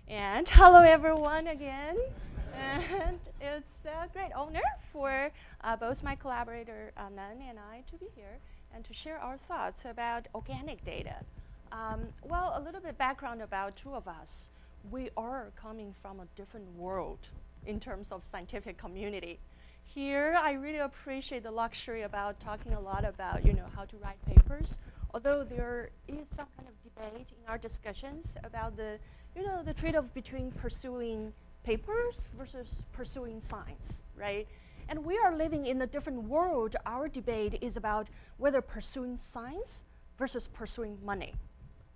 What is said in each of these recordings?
And hello, everyone, again. And it's a great honor for both my collaborator Nan and I to be here and to share our thoughts about organic data. Well, a little bit background about two of us. We are coming from a different world in terms of scientific community. Here, I really appreciate the luxury about talking a lot about, how to write papers. Although there is some kind of debate in our discussions about the trade-off between pursuing papers versus pursuing science, right? And we are living in a different world. Our debate is about whether pursuing science versus pursuing money.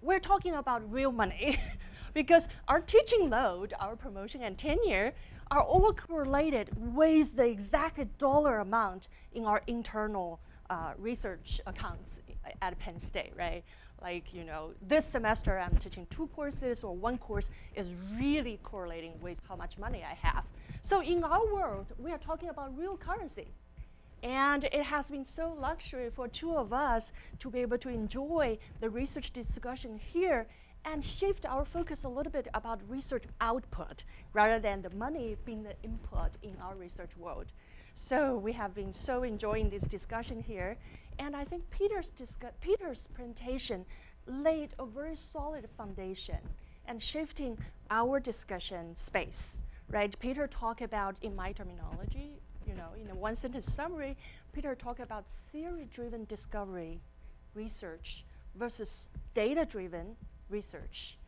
We're talking about real money because our teaching load, our promotion and tenure are all correlated with the exact dollar amount in our internal research accounts at Penn State, right? Like, this semester I'm teaching 2 courses or 1 course is really correlating with how much money I have. So in our world, we are talking about real currency. And it has been so luxury for two of us to be able to enjoy the research discussion here and shift our focus a little bit about research output rather than the money being the input in our research world. So we have been so enjoying this discussion here. And I think Peter's presentation laid a very solid foundation and shifting our discussion space, right? Peter talked about, in my terminology, in a one-sentence summary, Peter talked about theory-driven discovery research versus data-driven research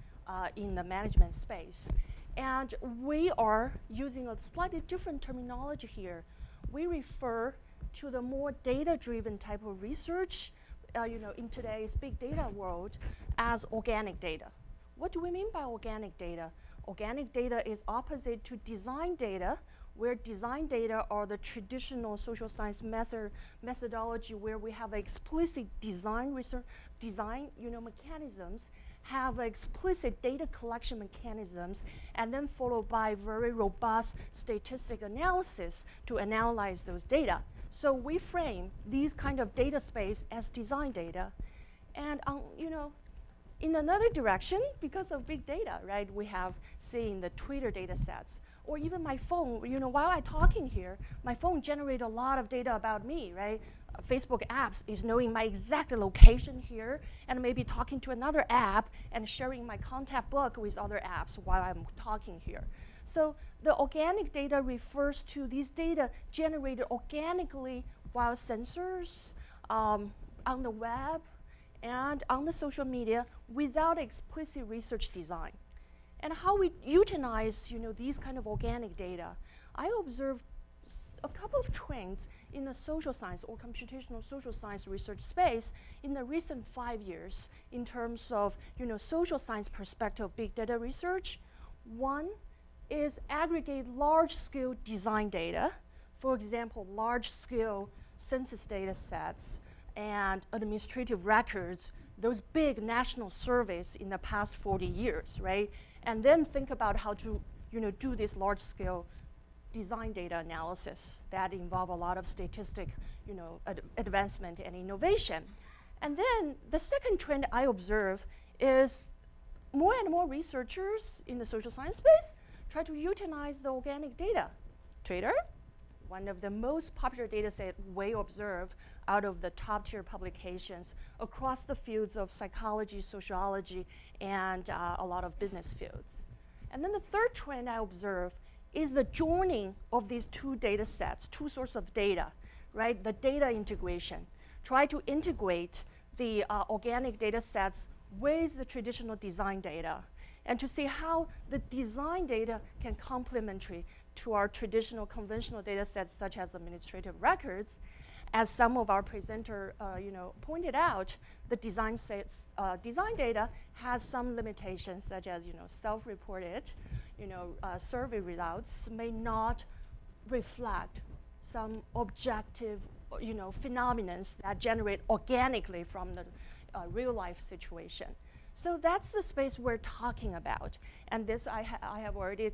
in the management space. And we are using a slightly different terminology here. We refer to the more data-driven type of research, in today's big data world, as organic data. What do we mean by organic data? Organic data is opposite to design data, where design data are the traditional social science methodology where we have explicit design research, mechanisms, have explicit data collection mechanisms, and then followed by very robust statistic analysis to analyze those data. So we frame these kind of data space as design data. And in another direction, because of big data, right, we have seen the Twitter data sets, or even my phone, while I'm talking here, my phone generates a lot of data about me, right? Facebook apps is knowing my exact location here and maybe talking to another app and sharing my contact book with other apps while I'm talking here. So the organic data refers to these data generated organically while sensors on the web and on the social media without explicit research design. And how we utilize these kind of organic data, I observed a couple of trends in the social science or computational social science research space in the recent 5 years in terms of social science perspective of big data research. One is aggregate large-scale design data, for example, large-scale census data sets and administrative records, those big national surveys in the past 40 years, right? And then think about how to do this large-scale design data analysis that involve a lot of statistic advancement and innovation. And then the second trend I observe is more and more researchers in the social science space try to utilize the organic data. Twitter, one of the most popular data sets we observe out of the top tier publications across the fields of psychology, sociology, and a lot of business fields. And then the third trend I observe is the joining of these two data sets, two sources of data, right? The data integration. Try to integrate the organic data sets with the traditional design data and to see how the design data can complementary to our traditional conventional data sets such as administrative records. As some of our presenter pointed out, the design data has some limitations such as self-reported, survey results may not reflect some objective phenomena that generate organically from the real life situation. So that's the space we're talking about. And this, I have already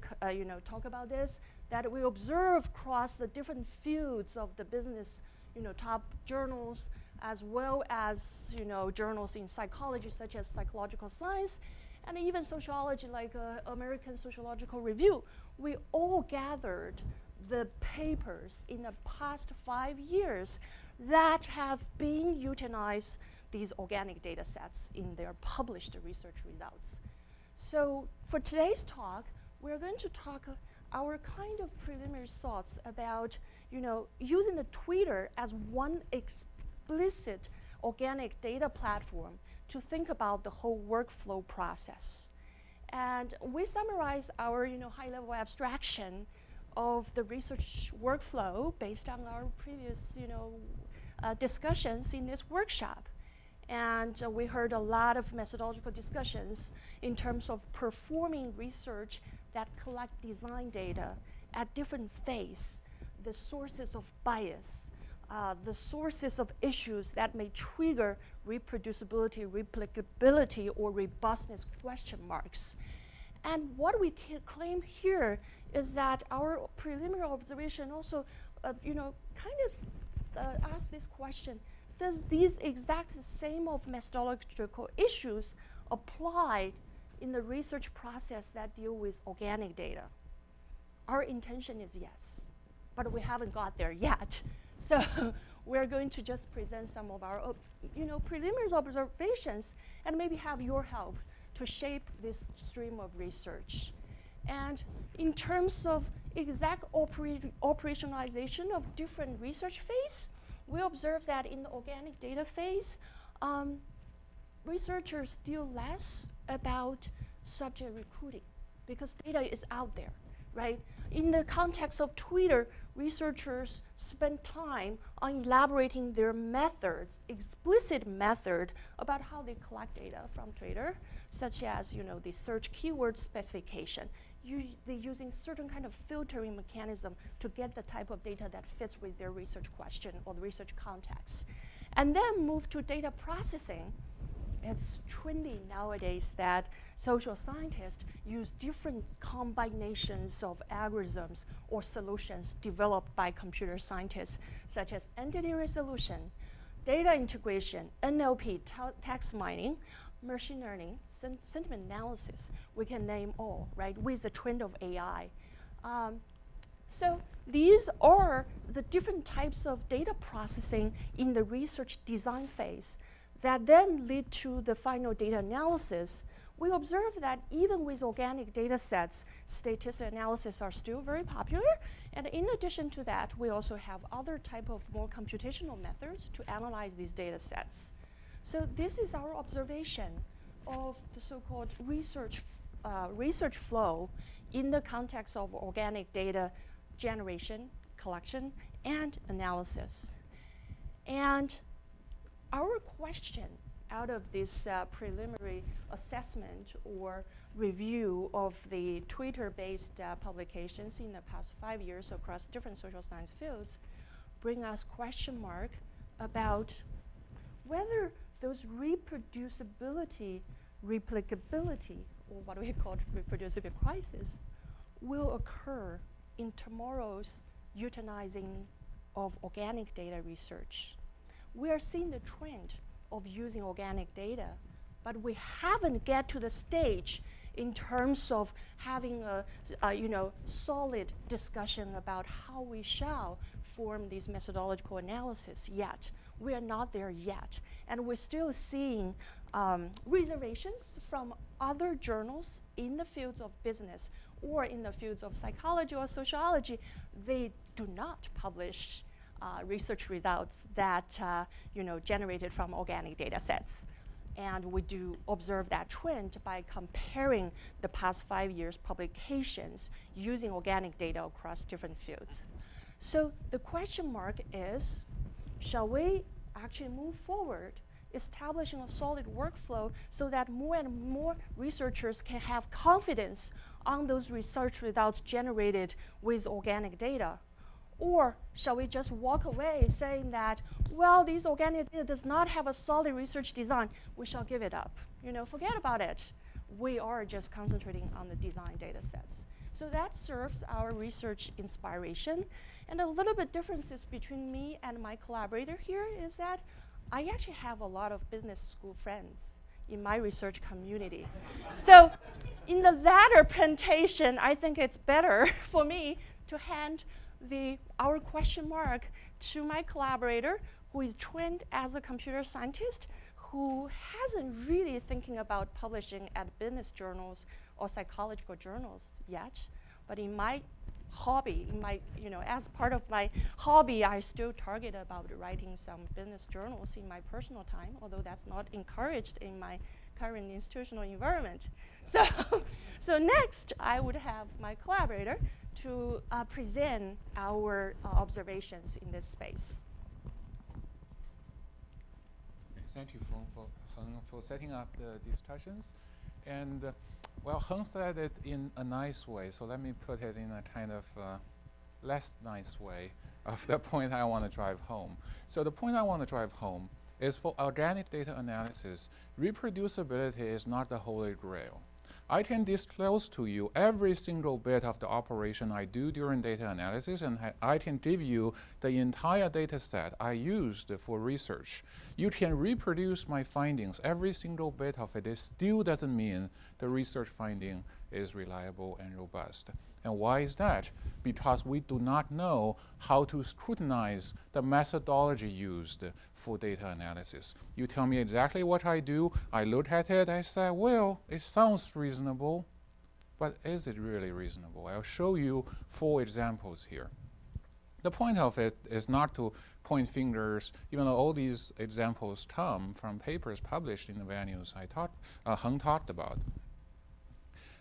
talked about this, that we observe across the different fields of the business, top journals, as well as journals in psychology, such as psychological science, and even sociology, like American Sociological Review, we all gathered the papers in the past 5 years that have been utilized these organic data sets in their published research results. So for today's talk, we're going to talk our kind of preliminary thoughts about, using the Twitter as one explicit organic data platform to think about the whole workflow process. And we summarize our, high-level abstraction of the research workflow based on our previous, discussions in this workshop. And we heard a lot of methodological discussions in terms of performing research that collect design data at different phases, the sources of bias, the sources of issues that may trigger reproducibility, replicability, or robustness question marks. And what we can claim here is that our preliminary observation also, ask this question: does these exact same of methodological issues apply in the research process that deal with organic data? Our intention is yes, but we haven't got there yet. So we're going to just present some of our, preliminary observations and maybe have your help to shape this stream of research. And in terms of exact operationalization of different research phases, we observe that in the organic data phase, researchers deal less about subject recruiting because data is out there, right? In the context of Twitter, researchers spend time on elaborating their methods, explicit method about how they collect data from Twitter, such as, the search keyword specification. They're using certain kind of filtering mechanism to get the type of data that fits with their research question or the research context. And then move to data processing. It's trendy nowadays that social scientists use different combinations of algorithms or solutions developed by computer scientists, such as entity resolution, data integration, NLP, text mining, machine learning, sentiment analysis. We can name all, right, with the trend of AI. So these are the different types of data processing in the research design phase that then lead to the final data analysis. We observe that even with organic data sets, statistical analysis are still very popular. And in addition to that, we also have other type of more computational methods to analyze these data sets. So this is our observation of the so-called research flow in the context of organic data generation, collection, and analysis. And our question out of this preliminary assessment or review of the Twitter-based publications in the past 5 years across different social science fields bring us question mark about whether those reproducibility, replicability, or what we call reproducible crisis, will occur in tomorrow's utilizing of organic data research. We are seeing the trend of using organic data, but we haven't get to the stage in terms of having a solid discussion about how we shall form these methodological analysis yet. We are not there yet, and we're still seeing reservations from other journals in the fields of business or in the fields of psychology or sociology. They do not publish research results that generated from organic data sets. And we do observe that trend by comparing the past 5 years publications using organic data across different fields. So the question mark is, shall we actually move forward, establishing a solid workflow so that more and more researchers can have confidence on those research results generated with organic data? Or shall we just walk away saying that, well, this organic data does not have a solid research design, we shall give it up. Forget about it. We are just concentrating on the design data sets. So that serves our research inspiration. And a little bit differences between me and my collaborator here is that I actually have a lot of business school friends. in my research community. So in the latter presentation, I think it's better for me to hand our question mark to my collaborator, who is trained as a computer scientist, who hasn't really thinking about publishing at business journals or psychological journals yet. But in my hobby, as part of my hobby, I still target about writing some business journals in my personal time, although that's not encouraged in my current institutional environment. So next, I would have my collaborator to present our observations in this space. Thank you, Heng, for setting up the discussions. And well, Heng said it in a nice way, so let me put it in a kind of less nice way of the point I want to drive home. So the point I want to drive home is for organic data analysis, reproducibility is not the holy grail. I can disclose to you every single bit of the operation I do during data analysis, and I can give you the entire data set I used for research. You can reproduce my findings, every single bit of it. It still doesn't mean the research finding is reliable and robust. And why is that? Because we do not know how to scrutinize the methodology used for data analysis. You tell me exactly what I do, I look at it, I say, well, it sounds reasonable, but is it really reasonable? I'll show you 4 examples here. The point of it is not to point fingers, even though all these examples come from papers published in the venues Heng talked about.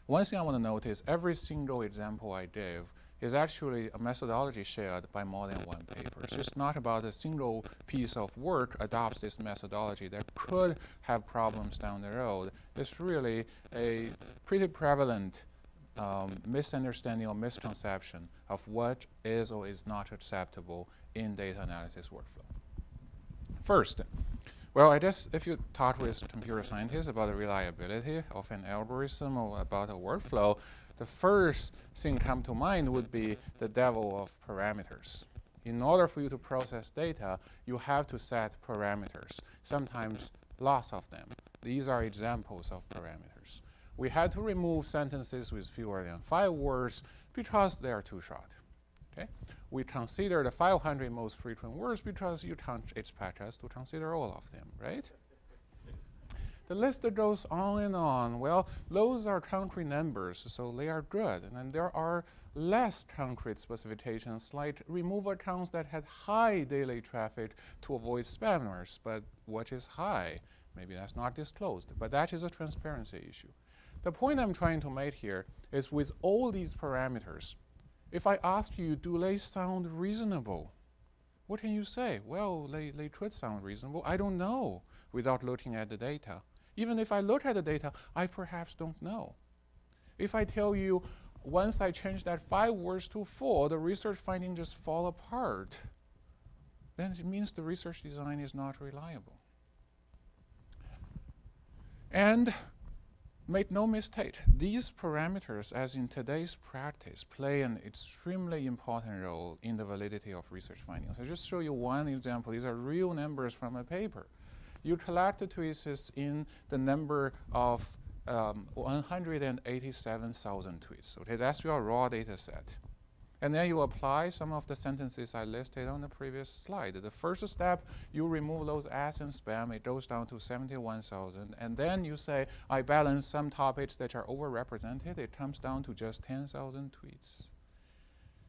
One thing I want to note is every single example I gave is actually a methodology shared by more than one paper. So it's not about a single piece of work adopts this methodology that could have problems down the road. It's really a pretty prevalent misunderstanding or misconception of what is or is not acceptable in data analysis workflow. First, well, I guess if you talk with computer scientists about the reliability of an algorithm or about a workflow, the first thing come to mind would be the devil of parameters. In order for you to process data, you have to set parameters, sometimes lots of them. These are examples of parameters. We had to remove sentences with fewer than 5 words because they are too short. Okay? We consider the 500 most frequent words because you can't expect us to consider all of them, right? The list goes on and on. Well, those are concrete numbers, so they are good. And then there are less concrete specifications, like remove accounts that had high daily traffic to avoid spammers. But what is high? Maybe that's not disclosed, but that is a transparency issue. The point I'm trying to make here is with all these parameters, if I ask you, do they sound reasonable? What can you say? Well, they could sound reasonable. I don't know without looking at the data. Even if I look at the data, I perhaps don't know. If I tell you, once I change that 5 words to 4, the research finding just fall apart, then it means the research design is not reliable. And make no mistake, these parameters, as in today's practice, play an extremely important role in the validity of research findings. I'll just show you one example. These are real numbers from a paper. You collect the tweets in the number of 187,000 tweets. Okay, that's your raw data set. And then you apply some of the sentences I listed on the previous slide. The first step, you remove those ads and spam. It goes down to 71,000. And then you say, I balance some topics that are overrepresented. It comes down to just 10,000 tweets.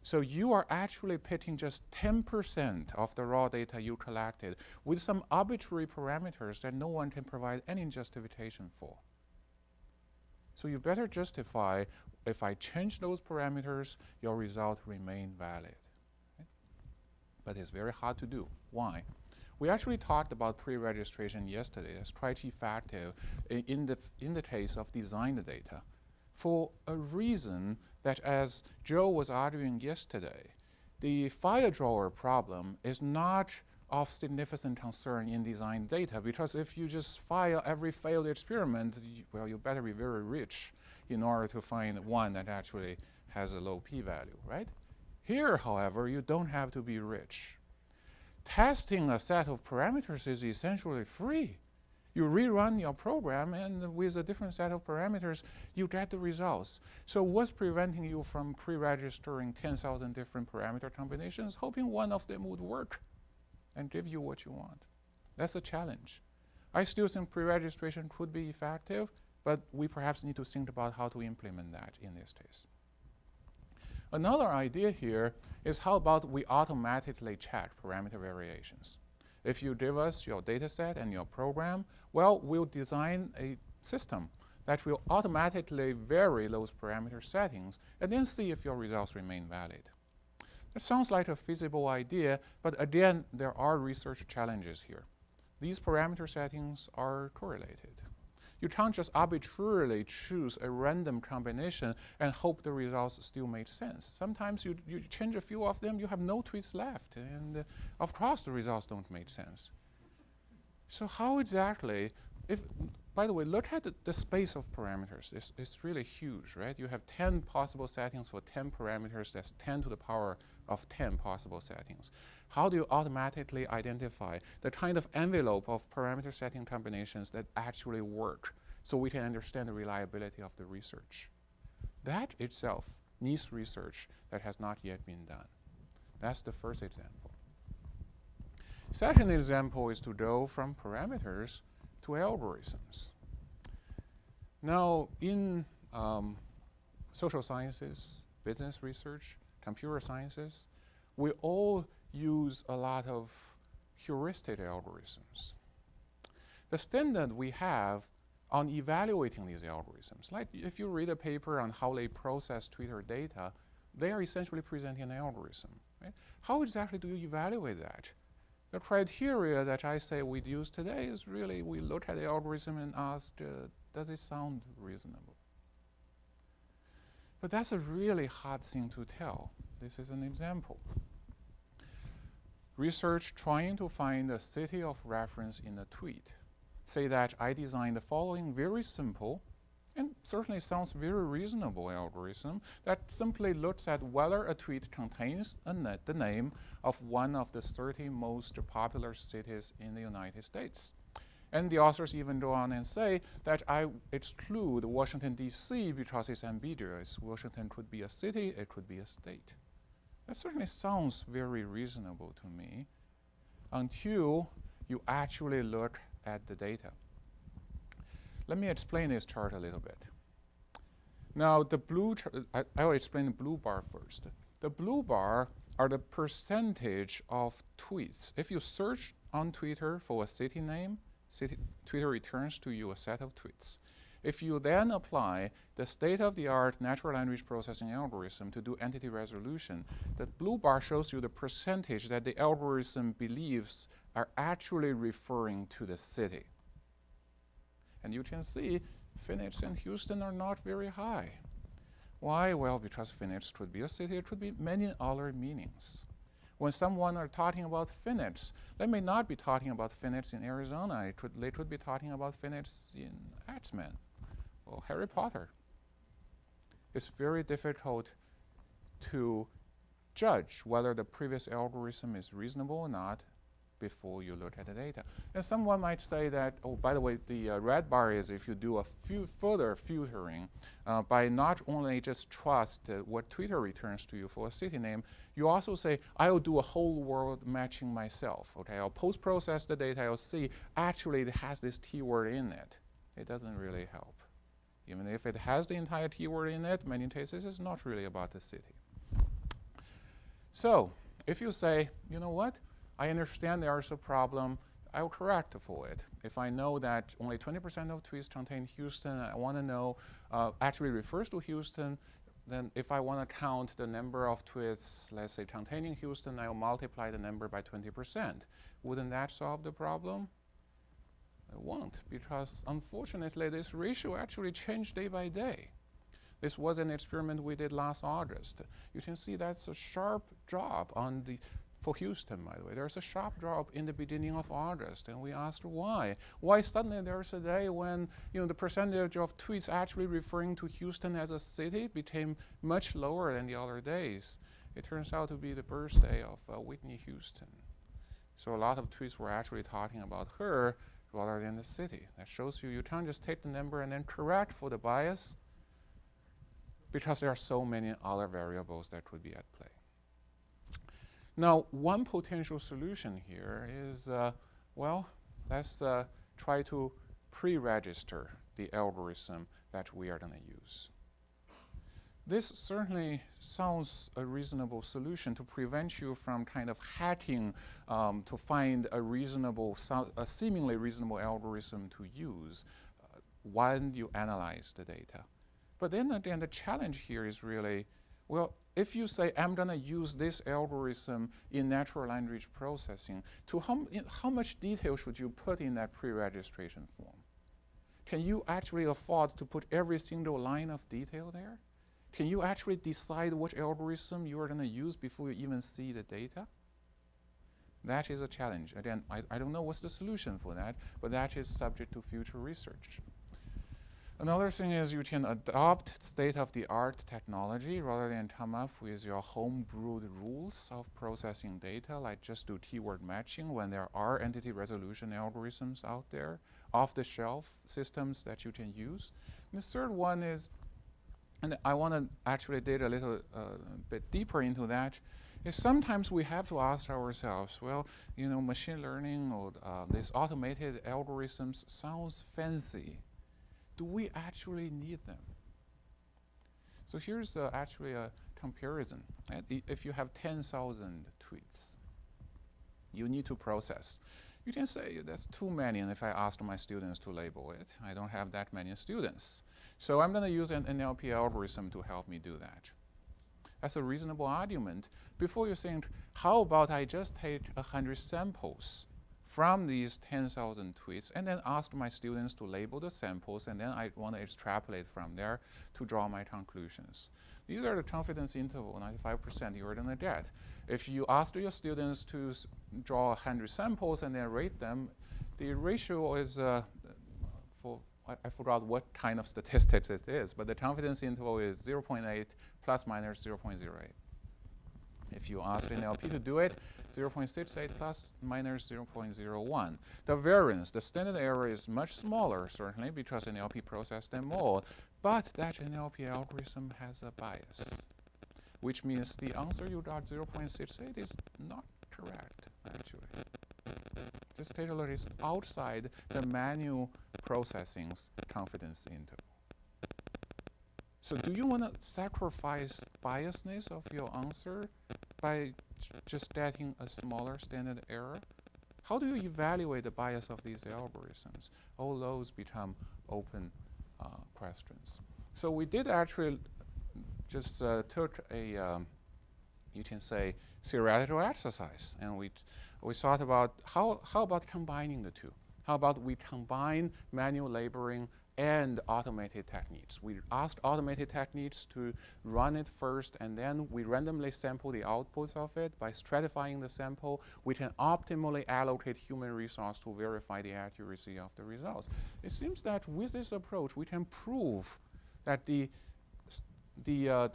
So you are actually picking just 10% of the raw data you collected with some arbitrary parameters that no one can provide any justification for. So you better justify, if I change those parameters, your result remain valid. Okay? But it's very hard to do. Why? We actually talked about pre-registration yesterday. It's quite effective in the case of design the data. For a reason that, as Joe was arguing yesterday, the file drawer problem is not of significant concern in design data, because if you just file every failed experiment, well, you better be very rich in order to find one that actually has a low p-value, right? Here, however, you don't have to be rich. Testing a set of parameters is essentially free. You rerun your program, and with a different set of parameters, you get the results. So what's preventing you from pre-registering 10,000 different parameter combinations, hoping one of them would work and give you what you want? That's a challenge. I still think pre-registration could be effective, but we perhaps need to think about how to implement that in this case. Another idea here is how about we automatically check parameter variations. If you give us your data set and your program, well, we'll design a system that will automatically vary those parameter settings and then see if your results remain valid. That sounds like a feasible idea, but again, there are research challenges here. These parameter settings are correlated. You can't just arbitrarily choose a random combination and hope the results still make sense. Sometimes you change a few of them, you have no tweets left, and of course the results don't make sense. So how exactly, by the way, look at the space of parameters. It's really huge, right? You have 10 possible settings for 10 parameters. That's 10 to the power of 10 possible settings. How do you automatically identify the kind of envelope of parameter setting combinations that actually work so we can understand the reliability of the research? That itself needs research that has not yet been done. That's the first example. Second example is to go from parameters to algorithms. Now, in social sciences, business research, computer sciences, we all use a lot of heuristic algorithms. The standard we have on evaluating these algorithms, like if you read a paper on how they process Twitter data, they are essentially presenting an algorithm. Right? How exactly do you evaluate that? The criteria that I say we'd use today is really we look at the algorithm and ask, does it sound reasonable? But that's a really hard thing to tell. This is an example. Research trying to find a city of reference in a tweet. Say that I designed the following very simple and certainly sounds very reasonable algorithm that simply looks at whether a tweet contains the name of one of the 30 most popular cities in the United States. And the authors even go on and say that I exclude Washington, D.C. because it's ambiguous. Washington could be a city, it could be a state. That certainly sounds very reasonable to me until you actually look at the data. Let me explain this chart a little bit. Now, the blue I'll explain the blue bar first. The blue bar are the percentage of tweets. If you search on Twitter for a city name, Twitter returns to you a set of tweets. If you then apply the state-of-the-art natural language processing algorithm to do entity resolution, the blue bar shows you the percentage that the algorithm believes are actually referring to the city. And you can see Phoenix and Houston are not very high. Why? Well, because Phoenix could be a city, it could be many other meanings. When someone are talking about Phoenix, they may not be talking about Phoenix in Arizona. They could be talking about Phoenix in X-Men or Harry Potter. It's very difficult to judge whether the previous algorithm is reasonable or not before you look at the data. And someone might say that, oh, by the way, the red bar is if you do a further filtering by not only just trust what Twitter returns to you for a city name, you also say, I'll do a whole world matching myself. Okay, I'll post-process the data, I'll see actually it has this keyword in it. It doesn't really help. Even if it has the entire keyword in it, many cases it's not really about the city. So if you say, you know what, I understand there's a problem, I'll correct for it. If I know that only 20% of tweets contain Houston, I want to know actually refers to Houston, then if I want to count the number of tweets, let's say containing Houston, I'll multiply the number by 20%. Wouldn't that solve the problem? It won't, because unfortunately this ratio actually changed day by day. This was an experiment we did last August. You can see that's a sharp drop on the for Houston, by the way. There's a sharp drop in the beginning of August, and we asked why. Why suddenly there's a day when the percentage of tweets actually referring to Houston as a city became much lower than the other days. It turns out to be the birthday of Whitney Houston. So a lot of tweets were actually talking about her rather than the city. That shows you can't just take the number and then correct for the bias, because there are so many other variables that could be at play. Now, one potential solution here is, well, let's try to pre-register the algorithm that we are going to use. This certainly sounds a reasonable solution to prevent you from kind of hacking to find a seemingly reasonable algorithm to use when you analyze the data. But then again, the challenge here is really, well, if you say, I'm going to use this algorithm in natural language processing, how much detail should you put in that pre-registration form? Can you actually afford to put every single line of detail there? Can you actually decide which algorithm you are going to use before you even see the data? That is a challenge. Again, I don't know what's the solution for that, but that is subject to future research. Another thing is you can adopt state-of-the-art technology rather than come up with your home-brewed rules of processing data, like just do keyword matching when there are entity resolution algorithms out there, off-the-shelf systems that you can use. And the third one is, and I want to actually dig a little bit deeper into that, is sometimes we have to ask ourselves, well, you know, machine learning or these automated algorithms sounds fancy. Do we actually need them? So here's actually a comparison. If you have 10,000 tweets you need to process, you can say that's too many, and if I asked my students to label it, I don't have that many students. So I'm going to use an NLP algorithm to help me do that. That's a reasonable argument. Before you think, how about I just take 100 samples from these 10,000 tweets and then ask my students to label the samples, and then I want to extrapolate from there to draw my conclusions. These are the confidence interval, 95% you're going to get. If you ask your students to draw 100 samples and then rate them, the ratio is, I forgot what kind of statistics it is, but the confidence interval is 0.8 plus minus 0.08. If you ask NLP to do it, 0.68 plus minus 0.01. The variance, the standard error, is much smaller, certainly, because NLP processed them all. But that NLP algorithm has a bias, which means the answer you got, 0.68, is not correct, actually. This data alert is outside the manual processing's confidence interval. So do you want to sacrifice biasness of your answer by just getting a smaller standard error? How do you evaluate the bias of these algorithms? All those become open questions. So we did actually just took a, you can say, theoretical exercise, and we thought about how about combining the two? How about we combine manual labeling and automated techniques? We asked automated techniques to run it first, and then we randomly sample the outputs of it. By stratifying the sample, we can optimally allocate human resource to verify the accuracy of the results. It seems that with this approach, we can prove that the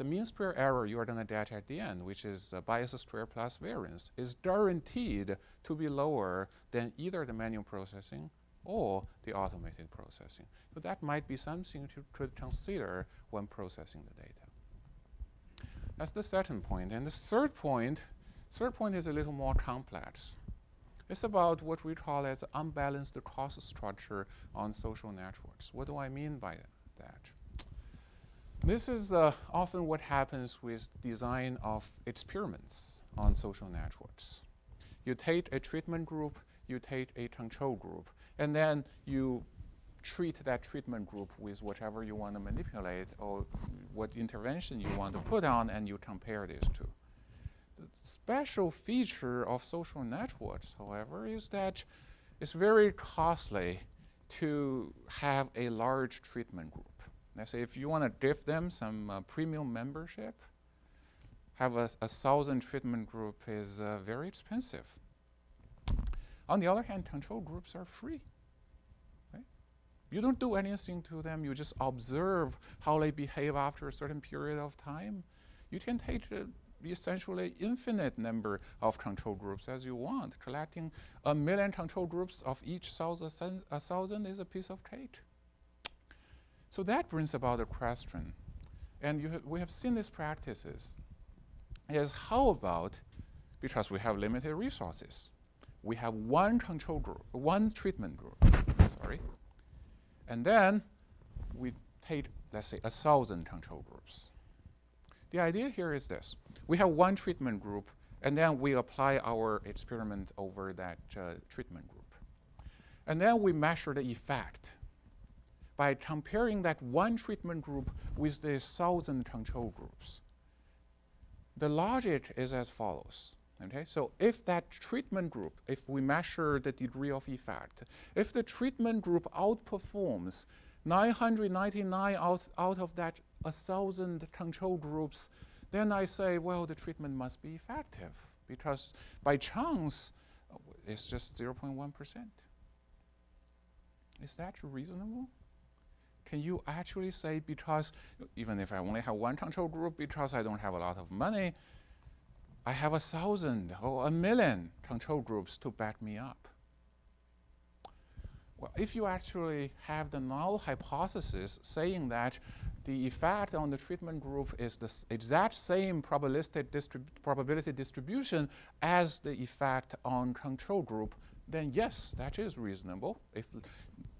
mean square error you are going to get at the end, which is bias square plus variance, is guaranteed to be lower than either the manual processing or the automated processing. So that might be something you could consider when processing the data. That's the second point. And the third point is a little more complex. It's about what we call as unbalanced cost structure on social networks. What do I mean by that? This is often what happens with design of experiments on social networks. You take a treatment group, you take a control group, and then you treat that treatment group with whatever you want to manipulate or what intervention you want to put on, and you compare these two. The special feature of social networks, however, is that it's very costly to have a large treatment group. Let's say if you want to give them some premium membership, have a 1,000 treatment group is very expensive. On the other hand, control groups are free. Right? You don't do anything to them. You just observe how they behave after a certain period of time. You can take essentially infinite number of control groups as you want. Collecting 1 million control groups of each 1,000 is a piece of cake. So that brings about a question, and we have seen these practices, is how about, because we have limited resources, we have one control group, one treatment group, sorry, and then we take, let's say, 1,000 control groups. The idea here is this. We have one treatment group, and then we apply our experiment over that treatment group. And then we measure the effect by comparing that one treatment group with the 1,000 control groups. The logic is as follows. Okay, so if that treatment group, if we measure the degree of effect, if the treatment group outperforms 999 out of that 1,000 control groups, then I say, well, the treatment must be effective, because by chance, it's just 0.1%. Is that reasonable? Can you actually say, because even if I only have one control group, because I don't have a lot of money, I have 1,000 or 1 million control groups to back me up? Well, if you actually have the null hypothesis saying that the effect on the treatment group is the exact same probability distribution as the effect on control group, then yes, that is reasonable. If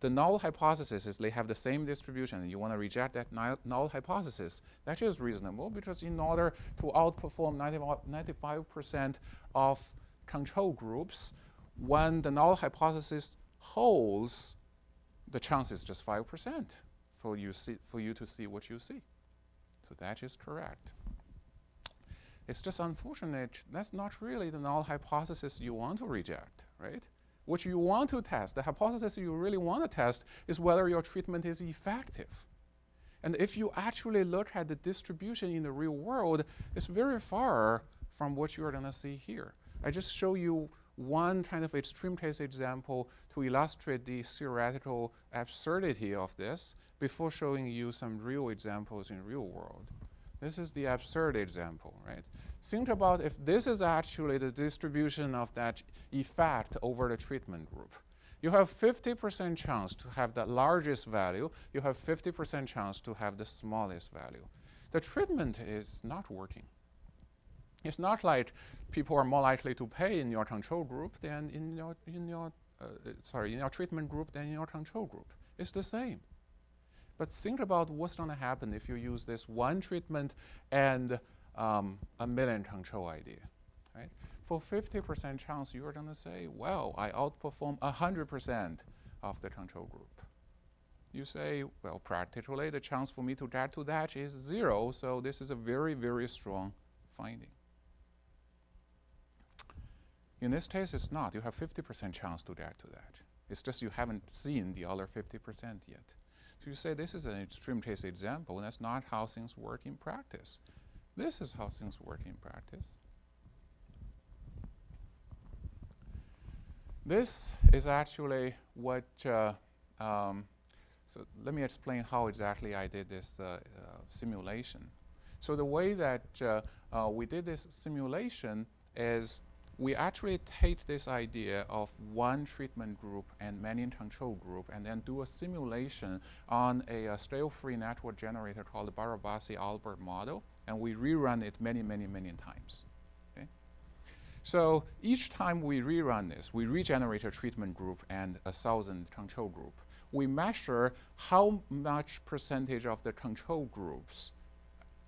the null hypothesis is they have the same distribution and you want to reject that null hypothesis, that is reasonable, because in order to outperform 95% of control groups, when the null hypothesis holds, the chance is just 5% for you to see what you see. So that is correct. It's just unfortunate that's not really the null hypothesis you want to reject, right? What you want to test, the hypothesis you really want to test, is whether your treatment is effective. And if you actually look at the distribution in the real world, it's very far from what you're going to see here. I just show you one kind of extreme case example to illustrate the theoretical absurdity of this before showing you some real examples in real world. This is the absurd example, right? Think about if this is actually the distribution of that effect over the treatment group. You have 50% chance to have the largest value. You have 50% chance to have the smallest value. The treatment is not working. It's not like people are more likely to pay in your control group than in your treatment group than in your control group. It's the same. But think about what's going to happen if you use this one treatment and 1 million control idea, right? For 50% chance, you're going to say, well, I outperform 100% of the control group. You say, well, practically, the chance for me to get to that is 0, so this is a very, very strong finding. In this case, it's not. You have 50% chance to get to that. It's just you haven't seen the other 50% yet. So you say this is an extreme case example, and that's not how things work in practice. This is how things work in practice. This is actually what, so let me explain how exactly I did this simulation. So the way that we did this simulation is we actually take this idea of one treatment group and many control group and then do a simulation on a scale-free network generator called the Barabasi-Albert model, and we rerun it many, many, many times. Okay? So each time we rerun this, we regenerate a treatment group and 1,000 control group. We measure how much percentage of the control groups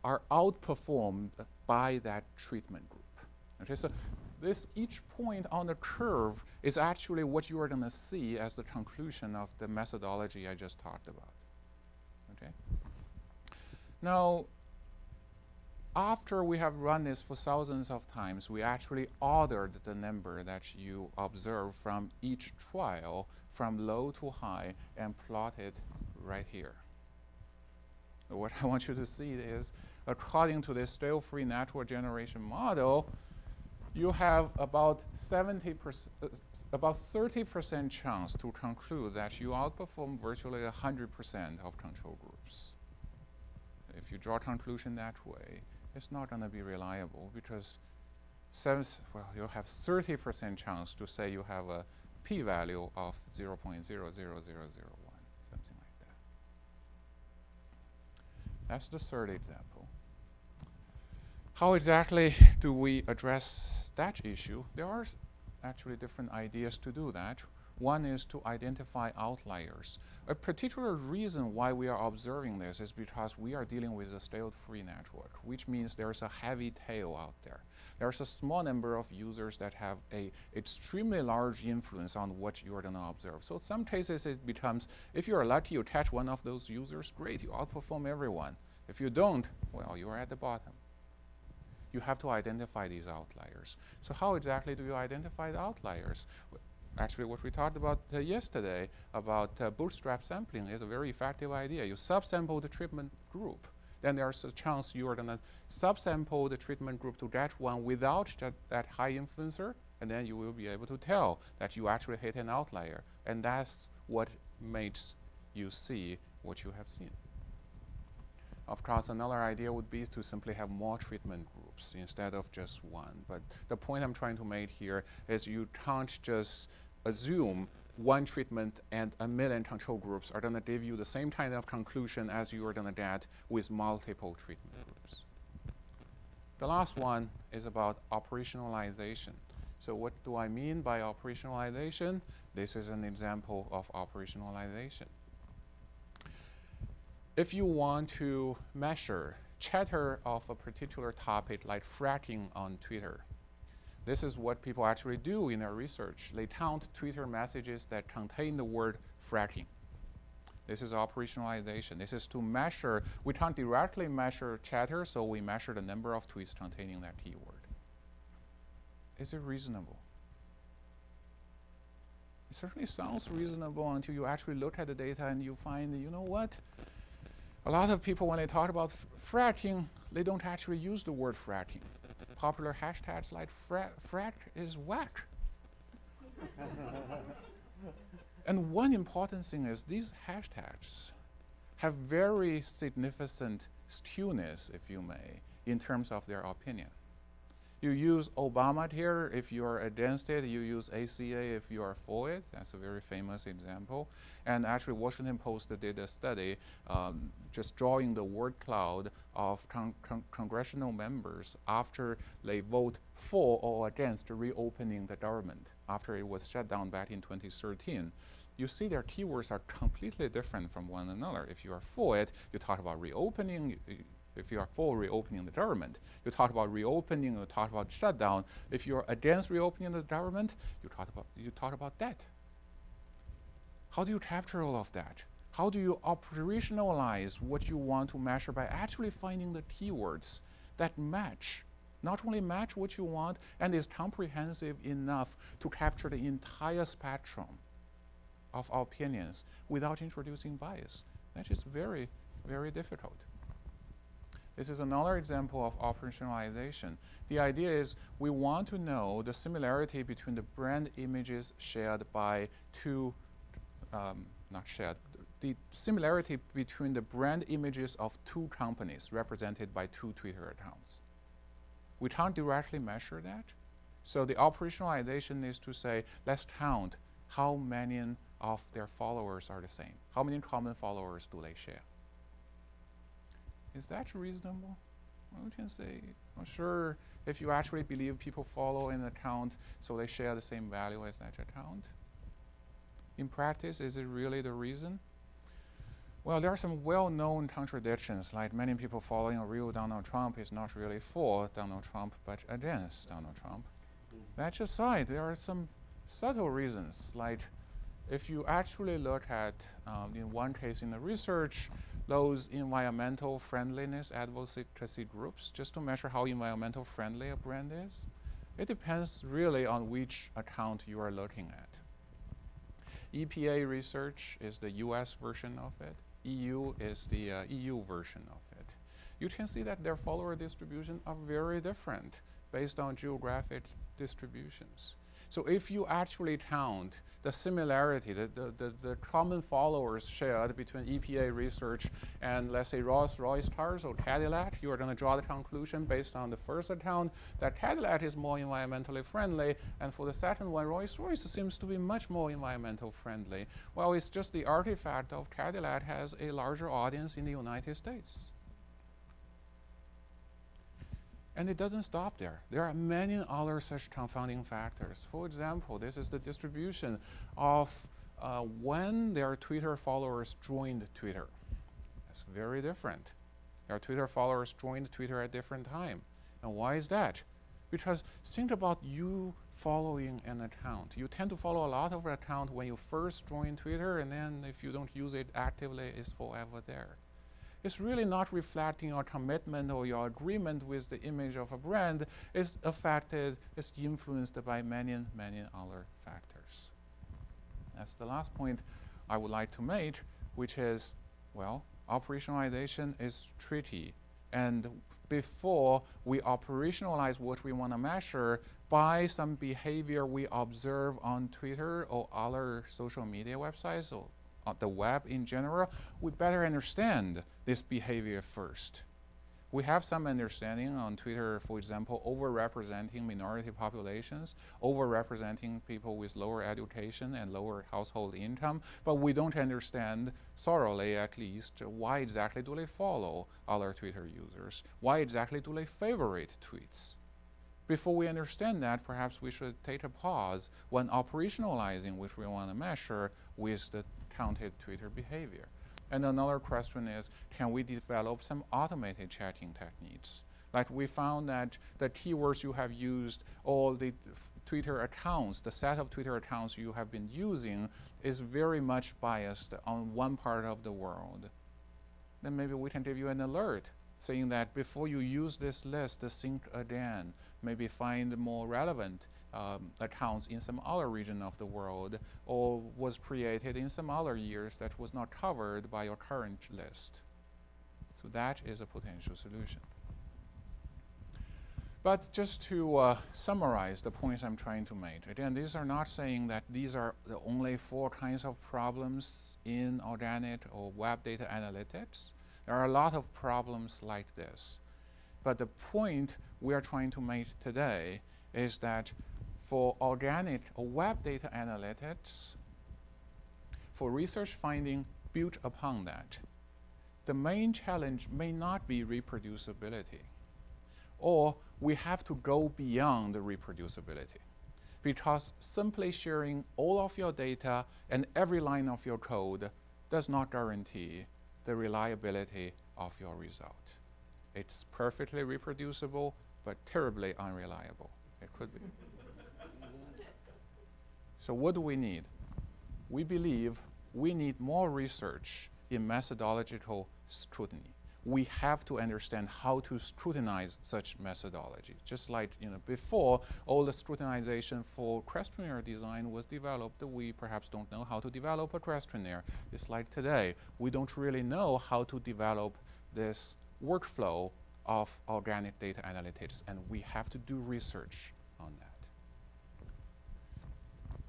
are outperformed by that treatment group. Okay, so each point on the curve is actually what you are going to see as the conclusion of the methodology I just talked about. Okay. Now, after we have run this for thousands of times, we actually ordered the number that you observe from each trial from low to high and plotted right here. So what I want you to see is, according to this scale-free network generation model, you have about 30% chance to conclude that you outperform virtually 100% of control groups. If you draw a conclusion that way, it's not going to be reliable because you'll have 30% chance to say you have a p-value of 0.00001, something like that. That's the third example. How exactly do we address that issue? There are actually different ideas to do that. One is to identify outliers. A particular reason why we are observing this is because we are dealing with a state-free network, which means there's a heavy tail out there. There's a small number of users that have an extremely large influence on what you're going to observe. So in some cases it becomes, if you're lucky, you catch one of those users, great, you outperform everyone. If you don't, well, you're at the bottom. You have to identify these outliers. So how exactly do you identify the outliers? Actually, what we talked about yesterday about bootstrap sampling is a very effective idea. You subsample the treatment group. Then there's a chance you are going to subsample the treatment group to that one without that high influencer, and then you will be able to tell that you actually hit an outlier. And that's what makes you see what you have seen. Of course, another idea would be to simply have more treatment groups instead of just one. But the point I'm trying to make here is you can't just assume one treatment and a million control groups are going to give you the same kind of conclusion as you are going to get with multiple treatment groups. The last one is about operationalization. So what do I mean by operationalization? This is an example of operationalization. If you want to measure chatter of a particular topic like fracking on Twitter, this is what people actually do in their research. They count Twitter messages that contain the word fracking. This is operationalization. This is to measure, we can't directly measure chatter, so we measure the number of tweets containing that keyword. Is it reasonable? It certainly sounds reasonable until you actually look at the data and you find, you know what? A lot of people, when they talk about fracking, they don't actually use the word fracking. Popular hashtags like frack is whack. And one important thing is these hashtags have very significant skewness, if you may, in terms of their opinion. You use Obama here if you are against it. You use ACA if you are for it. That's a very famous example. And actually, Washington Post did a study just drawing the word cloud of congressional members after they vote for or against reopening the government after it was shut down back in 2013. You see their keywords are completely different from one another. If you are for it, you talk about reopening. If you are for reopening the government, you talk about reopening, you talk about shutdown. If you're against reopening the government, you talk about that. How do you capture all of that? How do you operationalize what you want to measure by actually finding the keywords that match, not only match what you want and is comprehensive enough to capture the entire spectrum of opinions without introducing bias? That is very, very difficult. This is another example of operationalization. The idea is we want to know the similarity between the brand images shared by two, the similarity between the brand images of two companies represented by two Twitter accounts. We can't directly measure that. So the operationalization is to say, let's count how many of their followers are the same. How many common followers do they share? Is that reasonable? Well, we can say, I'm sure if you actually believe people follow an account, so they share the same value as that account. In practice, is it really the reason? Well, there are some well-known contradictions, like many people following a real Donald Trump is not really for Donald Trump, but against Donald Trump. That aside, there are some subtle reasons, like if you actually look at, in one case in the research, those environmental friendliness advocacy groups, just to measure how environmental friendly a brand is. It depends really on which account you are looking at. EPA research is the US version of it. EU is the EU version of it. You can see that their follower distribution are very different based on geographic distributions. So if you actually count the similarity, the common followers shared between EPA research and, let's say, Rolls-Royce cars or Cadillac, you are going to draw the conclusion based on the first account that Cadillac is more environmentally friendly, and for the second one, Rolls-Royce seems to be much more environmental friendly. Well, it's just the artifact of Cadillac has a larger audience in the United States. And it doesn't stop there. There are many other such confounding factors. For example, this is the distribution of when their Twitter followers joined Twitter. That's very different. Their Twitter followers joined Twitter at different time. And why is that? Because think about you following an account. You tend to follow a lot of accounts when you first join Twitter, and then if you don't use it actively, it's forever there. It's really not reflecting your commitment or your agreement with the image of a brand. It's affected, it's influenced by many, many other factors. That's the last point I would like to make, which is, well, operationalization is tricky. And before we operationalize what we want to measure by some behavior we observe on Twitter or other social media websites or the web in general, we better understand this behavior first. We have some understanding on Twitter, for example, overrepresenting minority populations, overrepresenting people with lower education and lower household income, but we don't understand thoroughly, at least, why exactly do they follow other Twitter users? Why exactly do they favorite tweets? Before we understand that, perhaps we should take a pause when operationalizing what we want to measure with the counted Twitter behavior. And another question is, can we develop some automated chatting techniques? Like we found that the keywords you have used, all the Twitter accounts, the set of Twitter accounts you have been using is very much biased on one part of the world. Then maybe we can give you an alert saying that before you use this list, think again, maybe find more relevant accounts in some other region of the world, or was created in some other years that was not covered by your current list. So that is a potential solution. But just to summarize the points I'm trying to make, again, these are not saying that these are the only 4 kinds of problems in organic or web data analytics. There are a lot of problems like this. But the point we are trying to make today is that for organic or web data analytics, for research finding built upon that, the main challenge may not be reproducibility, or we have to go beyond the reproducibility, because simply sharing all of your data and every line of your code does not guarantee the reliability of your result. It's perfectly reproducible, but terribly unreliable. It could be. So what do we need? We believe we need more research in methodological scrutiny. We have to understand how to scrutinize such methodology. Just like before, all the scrutinization for questionnaire design was developed, we perhaps don't know how to develop a questionnaire. It's like today, we don't really know how to develop this workflow of organic data analytics, and we have to do research on that.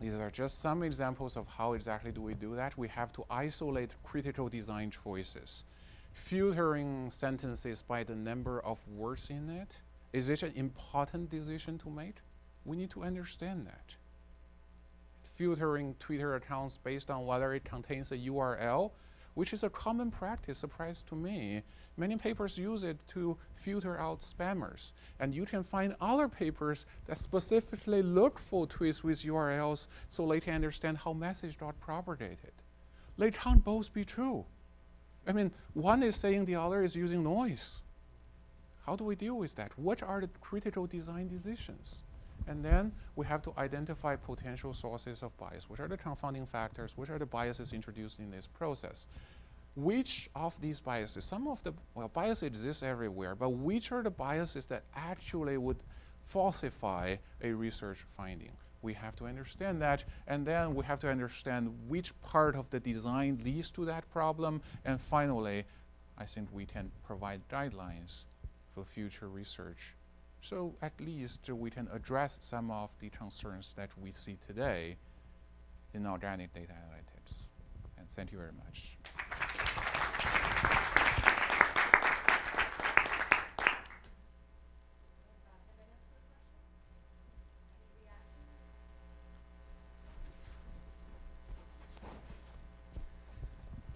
These are just some examples of how exactly do we do that. We have to isolate critical design choices. Filtering sentences by the number of words in it, is it an important decision to make? We need to understand that. Filtering Twitter accounts based on whether it contains a URL, which is a common practice, surprise to me. Many papers use it to filter out spammers. And you can find other papers that specifically look for tweets with URLs so they can understand how message got propagated. They can't both be true. I mean, one is saying the other is using noise. How do we deal with that? What are the critical design decisions? And then we have to identify potential sources of bias. What are the confounding factors? What are the biases introduced in this process? Which of these biases, some of the, bias exists everywhere, but which are the biases that actually would falsify a research finding? We have to understand that, and then we have to understand which part of the design leads to that problem, and finally, I think we can provide guidelines for future research So at least we can address some of the concerns that we see today in organic data analytics. And thank you very much.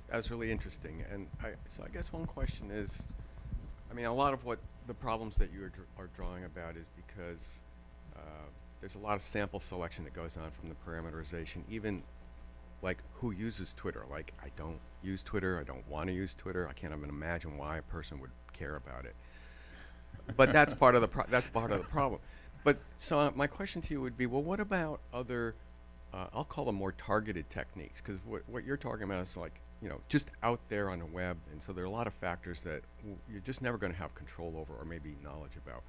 That was really interesting. And so I guess one question is, I mean, a lot of what the problems that you are drawing about is because there's a lot of sample selection that goes on from the parameterization, even like who uses Twitter. Like, I don't use Twitter, I don't want to use Twitter, I can't even imagine why a person would care about it. But that's part of the problem. But so my question to you would be, well, what about other, I'll call them more targeted techniques, because what you're talking about is like, you know, just out there on the web, and so there are a lot of factors that you're just never going to have control over or maybe knowledge about.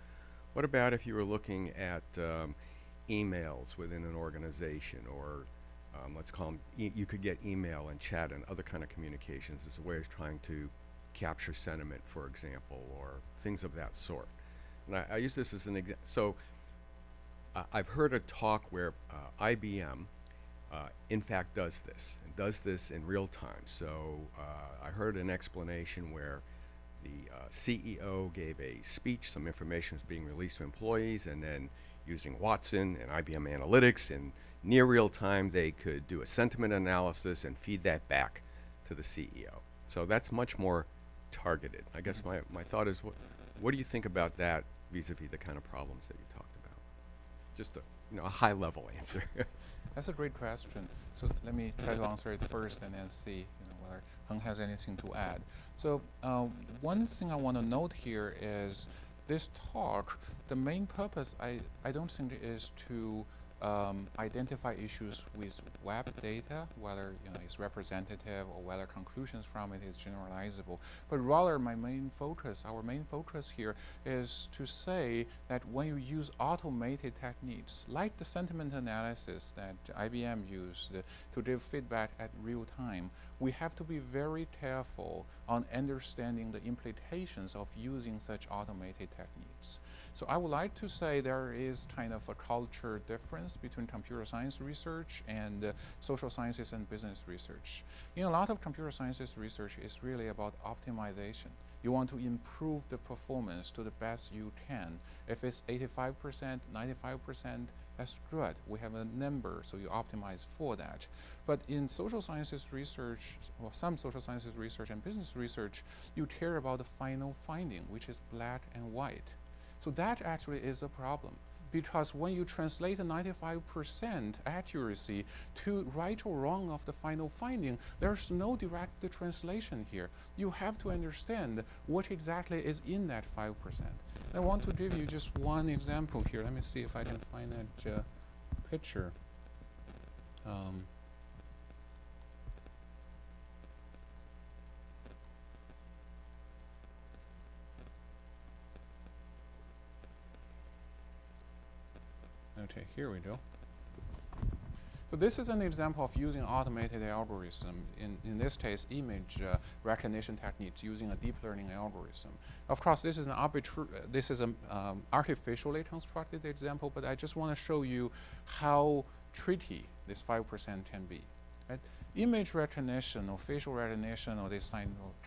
What about if you were looking at emails within an organization, or let's call them, you could get email and chat and other kind of communications as a way of trying to capture sentiment, for example, or things of that sort. And I use this as an example. So I've heard a talk where IBM in fact does this in real time. So I heard an explanation where the CEO gave a speech, some information was being released to employees, and then using Watson and IBM Analytics in near real time, they could do a sentiment analysis and feed that back to the CEO. So that's much more targeted. I guess my thought is, what do you think about that vis-a-vis the kind of problems that you talked about? Just a high level answer. That's a great question. So let me try to answer it first and then see whether Heng has anything to add. So one thing I want to note here is this talk, the main purpose I don't think is to identify issues with web data, whether it's representative or whether conclusions from it is generalizable, but rather our main focus here is to say that when you use automated techniques like the sentiment analysis that IBM used to give feedback at real time, we have to be very careful on understanding the implications of using such automated techniques. So I would like to say there is kind of a culture difference between computer science research and social sciences and business research. A lot of computer sciences research is really about optimization. You want to improve the performance to the best you can. If it's 85%, 95%, that's good. We have a number, so you optimize for that. But in social sciences research, or some social sciences research and business research, you care about the final finding, which is black and white. So that actually is a problem, because when you translate a 95% accuracy to right or wrong of the final finding, there's no direct translation here. You have to understand what exactly is in that 5%. I want to give you just one example here. Let me see if I can find that picture. Okay, here we go. So this is an example of using automated algorithm, in this case, image recognition techniques using a deep learning algorithm. Of course, this is an artificially constructed example, but I just want to show you how tricky this 5% can be. Right? Image recognition or facial recognition or this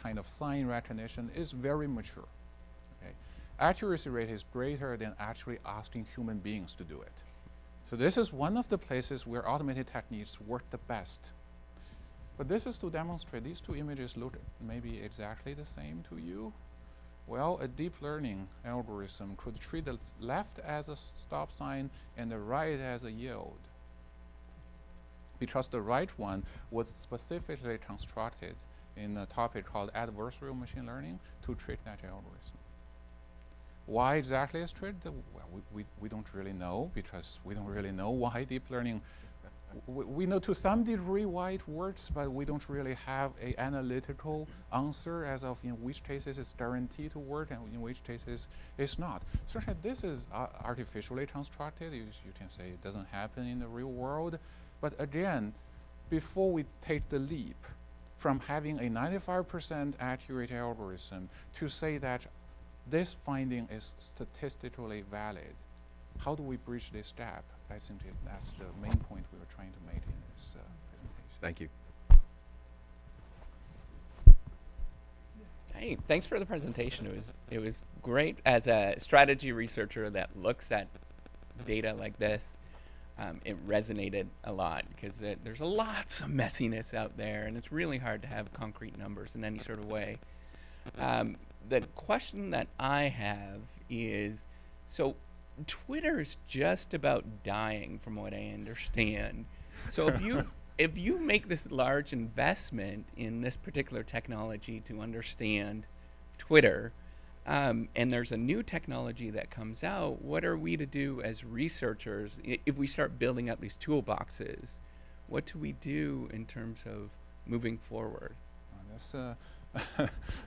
kind of sign recognition is very mature. Okay? Accuracy rate is greater than actually asking human beings to do it. So this is one of the places where automated techniques work the best. But this is to demonstrate these two images look maybe exactly the same to you. Well, a deep learning algorithm could treat the left as a stop sign and the right as a yield, because the right one was specifically constructed in a topic called adversarial machine learning to treat that algorithm. Why exactly is treated? Well, we don't really know, because we don't really know why deep learning. We know to some degree why it works, but we don't really have an analytical answer as of in which cases it's guaranteed to work and in which cases it's not. Certainly this is artificially constructed. You can say it doesn't happen in the real world. But again, before we take the leap from having a 95% accurate algorithm to say that this finding is statistically valid. How do we bridge this gap? I think that's the main point we were trying to make in this presentation. Thank you. Hey, thanks for the presentation. It was great. As a strategy researcher that looks at data like this, it resonated a lot because there's lots of messiness out there, and it's really hard to have concrete numbers in any sort of way. The question that I have is, so Twitter is just about dying, from what I understand. So if you make this large investment in this particular technology to understand Twitter, and there's a new technology that comes out, what are we to do as researchers if we start building up these toolboxes? What do we do in terms of moving forward?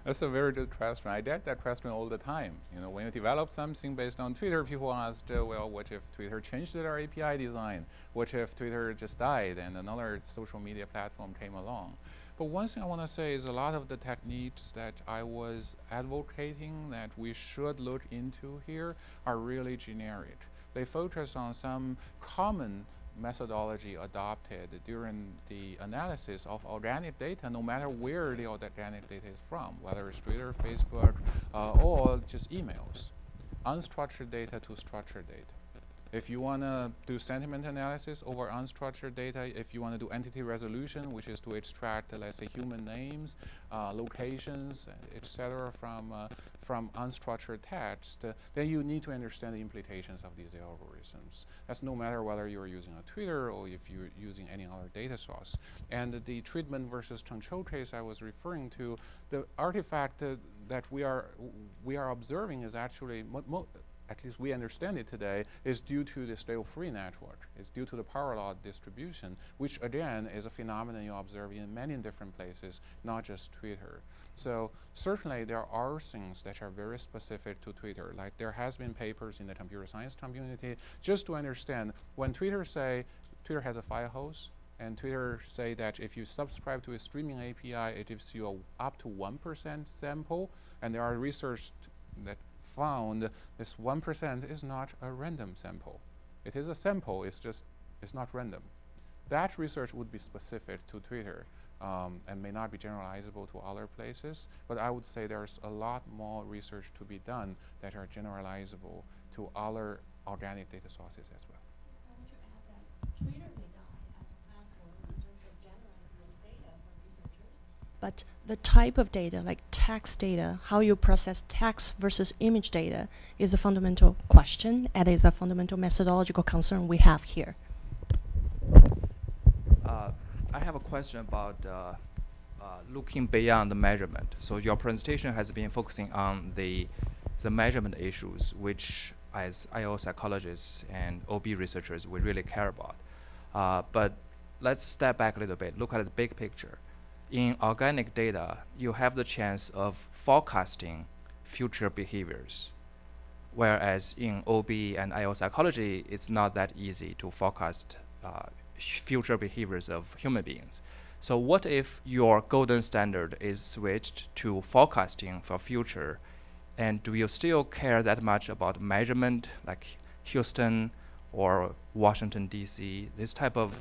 That's a very good question. I get that question all the time. You know, when you develop something based on Twitter, people ask, well, what if Twitter changed their API design? What if Twitter just died and another social media platform came along? But one thing I want to say is a lot of the techniques that I was advocating that we should look into here are really generic. They focus on some common methodology adopted during the analysis of organic data, no matter where the organic data is from, whether it's Twitter, Facebook, or just emails. Unstructured data to structured data. If you want to do sentiment analysis over unstructured data, if you want to do entity resolution, which is to extract, let's say, human names, locations, etc., from unstructured text, then you need to understand the implications of these algorithms. That's no matter whether you're using a Twitter or if you're using any other data source. And the treatment versus control case I was referring to, the artifact that we are observing is actually at least we understand it today, is due to the scale-free network. It's due to the power law distribution, which again is a phenomenon you observe in many different places, not just Twitter. So certainly there are things that are very specific to Twitter. Like there has been papers in the computer science community just to understand when Twitter has a fire hose, and Twitter say that if you subscribe to a streaming API, it gives you up to 1% sample, and there are research that found this 1% is not a random sample. It is a sample, it's not random. That research would be specific to Twitter and may not be generalizable to other places, but I would say there's a lot more research to be done that are generalizable to other organic data sources as well. I want to add that Twitter may die as a platform in terms of generating those data for researchers. But the type of data, like text data, how you process text versus image data, is a fundamental question and is a fundamental methodological concern we have here. I have a question about looking beyond the measurement. So your presentation has been focusing on the measurement issues, which as IO psychologists and OB researchers we really care about. But let's step back a little bit, look at the big picture. In organic data, you have the chance of forecasting future behaviors, whereas in OB and IO psychology, it's not that easy to forecast future behaviors of human beings. So what if your golden standard is switched to forecasting for future, and do you still care that much about measurement, like Houston or Washington, D.C., this type of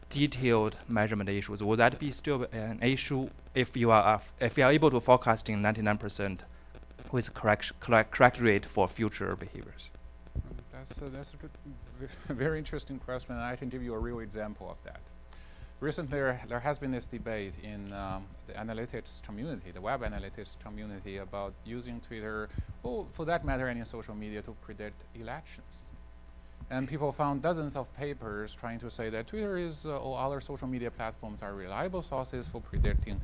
detailed measurement issues? Would that be still an issue if you are able to forecasting 99% with correct rate for future behaviors? That's a good, very interesting question, and I can give you a real example of that. Recently, there has been this debate in the analytics community, the web analytics community, about using Twitter, or for that matter, any social media, to predict elections. And people found dozens of papers trying to say that Twitter or other social media platforms are reliable sources for predicting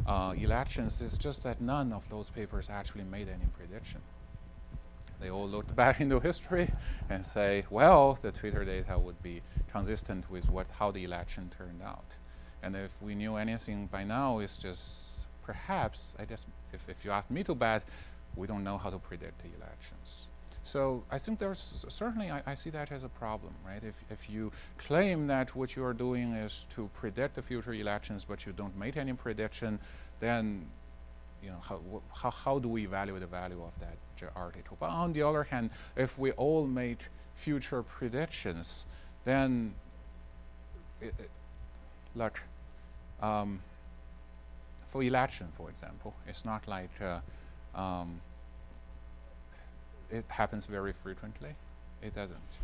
elections. It's just that none of those papers actually made any prediction. They all looked back into history and say, well, the Twitter data would be consistent with how the election turned out. And if we knew anything by now, it's just perhaps, I guess, if you ask me to bet, we don't know how to predict the elections. So I think there's certainly, I see that as a problem, right? If you claim that what you are doing is to predict the future elections, but you don't make any prediction, then how do we evaluate the value of that article? But on the other hand, if we all make future predictions, then like for election, for example, it's not like it happens very frequently. It doesn't.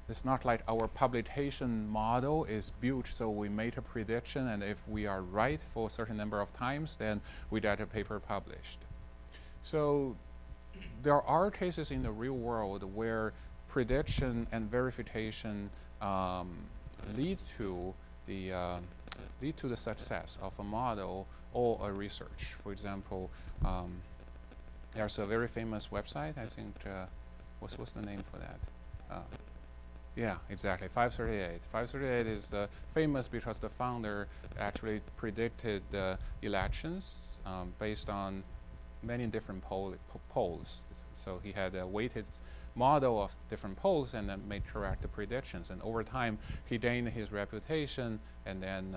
It's not like our publication model is built so we make a prediction, and if we are right for a certain number of times, then we get a paper published. So there are cases in the real world where prediction and verification lead to the success of a model or a research. For example, there's a very famous website. I think what's the name for that? Yeah, exactly. 538. 538 is famous because the founder actually predicted the elections based on many different polls. So he had a weighted model of different polls and then made correct predictions. And over time, he gained his reputation, and then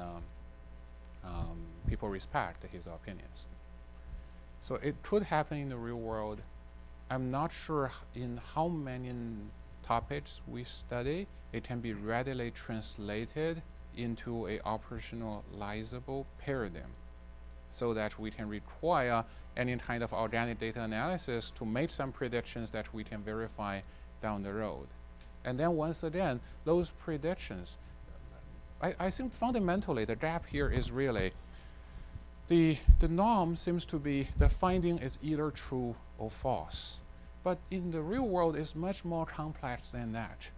people respect his opinions. So it could happen in the real world. I'm not sure in how many topics we study it can be readily translated into a operationalizable paradigm, so that we can require any kind of organic data analysis to make some predictions that we can verify down the road. And then once again, those predictions, I think fundamentally the gap here is really the norm seems to be the finding is either true or false. But in the real world, it's much more complex than that,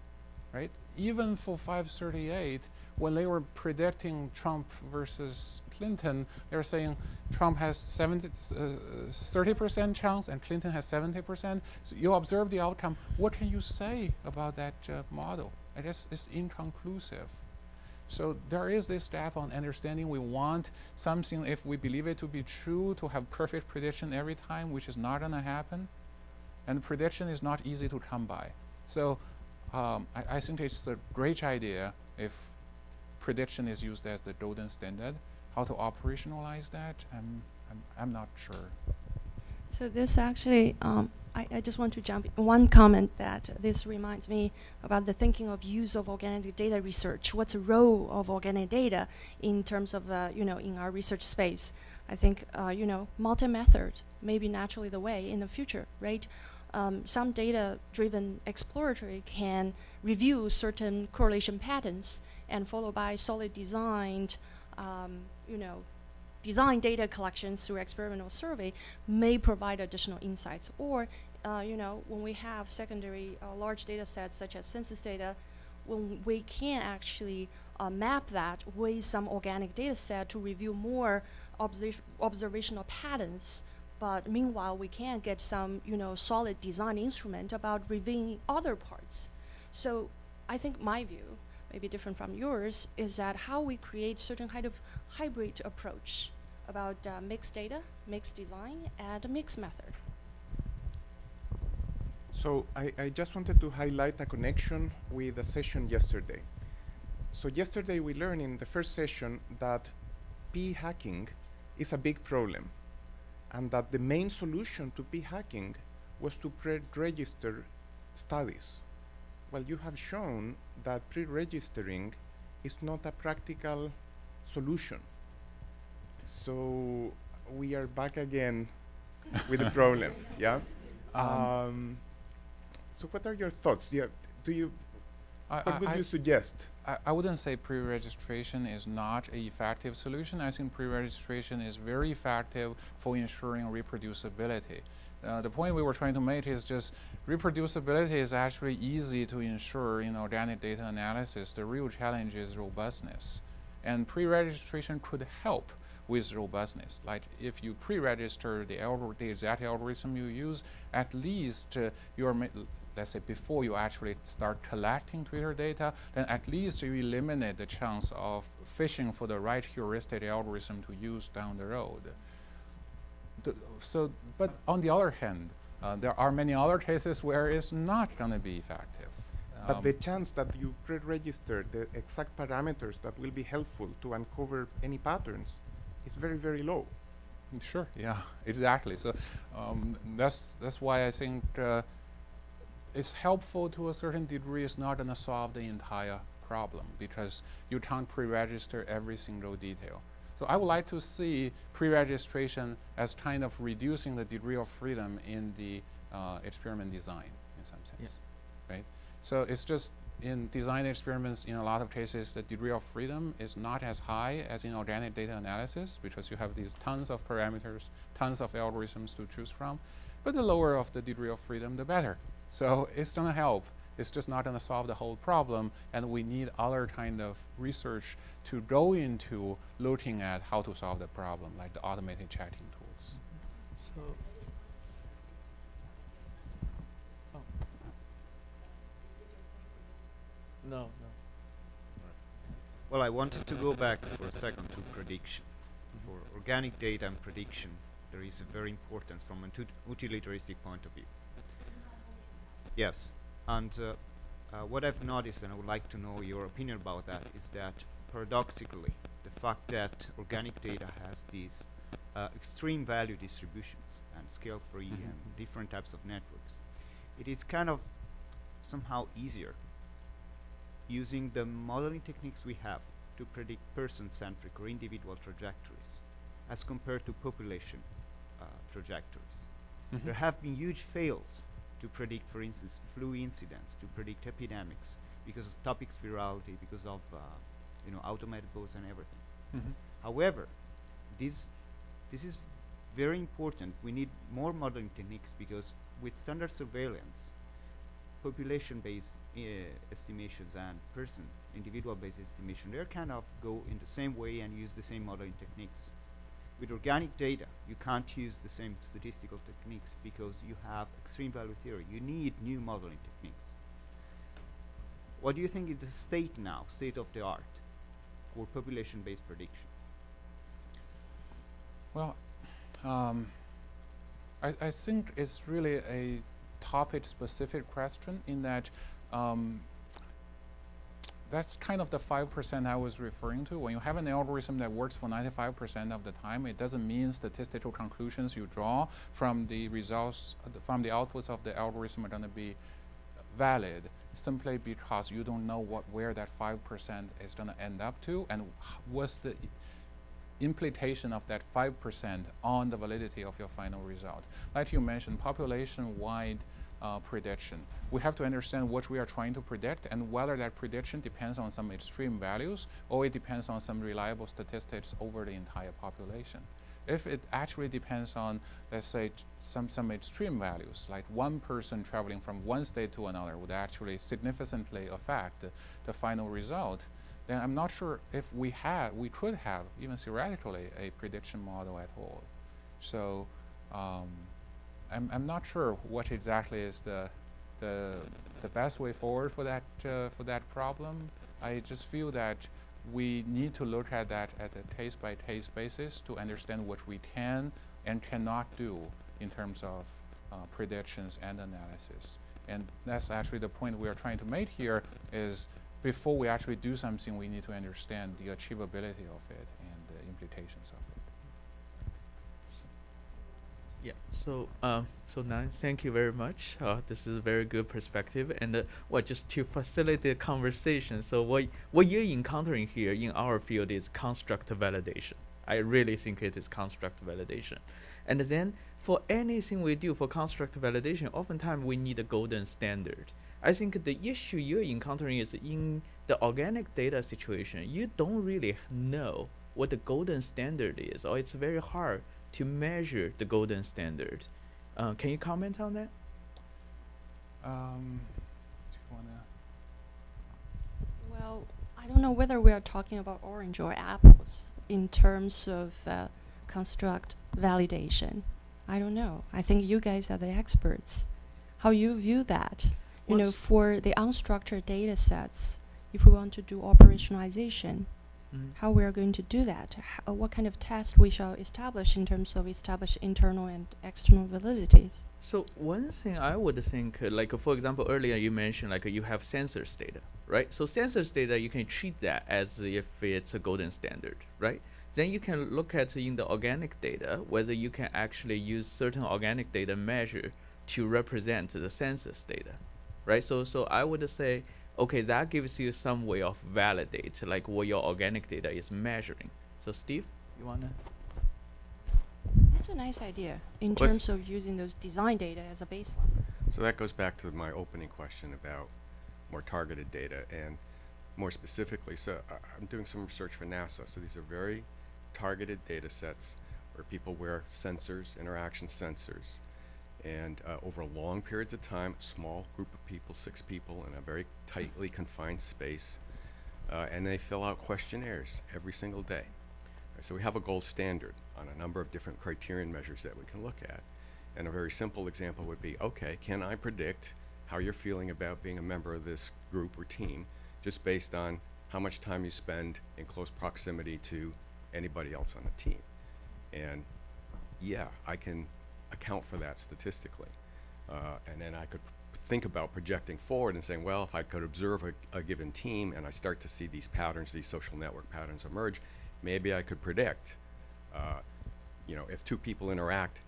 right? Even for 538, when they were predicting Trump versus Clinton, they were saying Trump has 30% chance and Clinton has 70%. So you observe the outcome. What can you say about that model? I guess it's inconclusive. So there is this gap on understanding. We want something, if we believe it to be true, to have perfect prediction every time, which is not going to happen. And prediction is not easy to come by. So I think it's a great idea if prediction is used as the golden standard. How to operationalize that, I'm not sure. So this actually, I just want to jump in. One comment that this reminds me about the thinking of use of organic data research. What's the role of organic data in terms of, in our research space? I think, multi-method may be naturally the way in the future, right? Some data-driven exploratory can review certain correlation patterns and followed by solid designed, design data collections through experimental survey may provide additional insights. Or, when we have secondary large data sets such as census data, when we can actually map that with some organic data set to review more observational patterns. But meanwhile, we can get some, solid design instrument about reviewing other parts. So I think my view, maybe different from yours, is that how we create certain kind of hybrid approach about mixed data, mixed design, and a mixed method. So I just wanted to highlight a connection with the session yesterday. So yesterday we learned in the first session that p-hacking is a big problem, and that the main solution to p-hacking was to pre-register studies. Well, you have shown that pre-registering is not a practical solution. So we are back again with the problem, yeah? So what are your thoughts? Yeah, what would you suggest? I wouldn't say pre-registration is not an effective solution. I think pre-registration is very effective for ensuring reproducibility. The point we were trying to make is just reproducibility is actually easy to ensure in organic data analysis. The real challenge is robustness. And pre-registration could help with robustness. Like if you pre-register the exact algorithm you use, at least let's say before you actually start collecting Twitter data, then at least you eliminate the chance of fishing for the right heuristic algorithm to use down the road. But on the other hand, there are many other cases where it's not going to be effective. But the chance that you pre-register the exact parameters that will be helpful to uncover any patterns is very, very low. Sure. Yeah. Exactly. So that's why I think it's helpful to a certain degree. It's not going to solve the entire problem because you can't pre-register every single detail. So I would like to see pre-registration as kind of reducing the degree of freedom in the experiment design in some sense, right? So it's just in design experiments, in a lot of cases, the degree of freedom is not as high as in organic data analysis because you have these tons of parameters, tons of algorithms to choose from. But the lower of the degree of freedom, the better. So it's going to help. It's just not going to solve the whole problem, and we need other kind of research to go into looking at how to solve the problem, like the automated checking tools. So, oh. No. Well, I wanted to go back for a second to prediction. For organic data and prediction, there is a very importance from an utilitaristic point of view. Yes, and what I've noticed, and I would like to know your opinion about that, is that paradoxically, the fact that organic data has these extreme value distributions and scale-free and different types of networks, it is kind of somehow easier using the modeling techniques we have to predict person-centric or individual trajectories as compared to population trajectories. There have been huge fails to predict, for instance, flu incidents, to predict epidemics because of topics virality, because of automated boats and everything. However, this is very important. We need more modeling techniques because with standard surveillance, population-based estimations and individual-based estimation, they kind of go in the same way and use the same modeling techniques. With organic data, you can't use the same statistical techniques because you have extreme value theory. You need new modeling techniques. What do you think is the state now, state of the art, for population-based predictions? Well, I think it's really a topic-specific question in that that's kind of the 5% I was referring to. When you have an algorithm that works for 95% of the time, it doesn't mean statistical conclusions you draw from the results, from the outputs of the algorithm are going to be valid simply because you don't know where that 5% is going to end up to and what's the implication of that 5% on the validity of your final result. Like you mentioned, population-wide prediction. We have to understand what we are trying to predict and whether that prediction depends on some extreme values or it depends on some reliable statistics over the entire population. If it actually depends on, let's say, some extreme values, like one person traveling from one state to another would actually significantly affect the final result, then I'm not sure if we could have, even theoretically, a prediction model at all. So I'm not sure what exactly is the best way forward for that problem. I just feel that we need to look at that at a case-by-case basis to understand what we can and cannot do in terms of predictions and analysis. And that's actually the point we are trying to make here is before we actually do something, we need to understand the achievability of it and the implications of it. Yeah. So Nan, thank you very much. This is a very good perspective. And just to facilitate conversation, so what you're encountering here in our field is construct validation. I really think it is construct validation. And then for anything we do for construct validation, oftentimes we need a golden standard. I think the issue you're encountering is in the organic data situation, you don't really know what the golden standard is, or it's very hard to measure the golden standard. Can you comment on that? Do you wanna? Well, I don't know whether we are talking about orange or apples in terms of construct validation. I don't know. I think you guys are the experts. How you view that? You know, for the unstructured data sets, if we want to do operationalization, how we are going to do that? What kind of test we shall establish in terms of establish internal and external validities? So one thing I would think, like for example, earlier you mentioned like you have sensors data, right? So sensors data, you can treat that as if it's a golden standard, right? then you can look at in the organic data whether you can actually use certain organic data measure to represent the census data, right? So I would say, okay, that gives you some way of validate like what your organic data is measuring. So Steve, you wanna? That's a nice idea in Well, terms of using those design data as a baseline. So that goes back to my opening question about more targeted data, and more specifically, so I'm doing some research for NASA. So these are very targeted data sets where people wear sensors, interaction sensors, and over long periods of time, a small group of people, 6 people in a very tightly confined space, and they fill out questionnaires every single day. So we have a gold standard on a number of different criterion measures that we can look at. And a very simple example would be, okay, can I predict how you're feeling about being a member of this group or team just based on how much time you spend in close proximity to anybody else on the team? And yeah, I can account for that statistically. And then I could think about projecting forward and saying, well, if I could observe a given team and I start to see these patterns, these social network patterns emerge, maybe I could predict, if 2 people interact,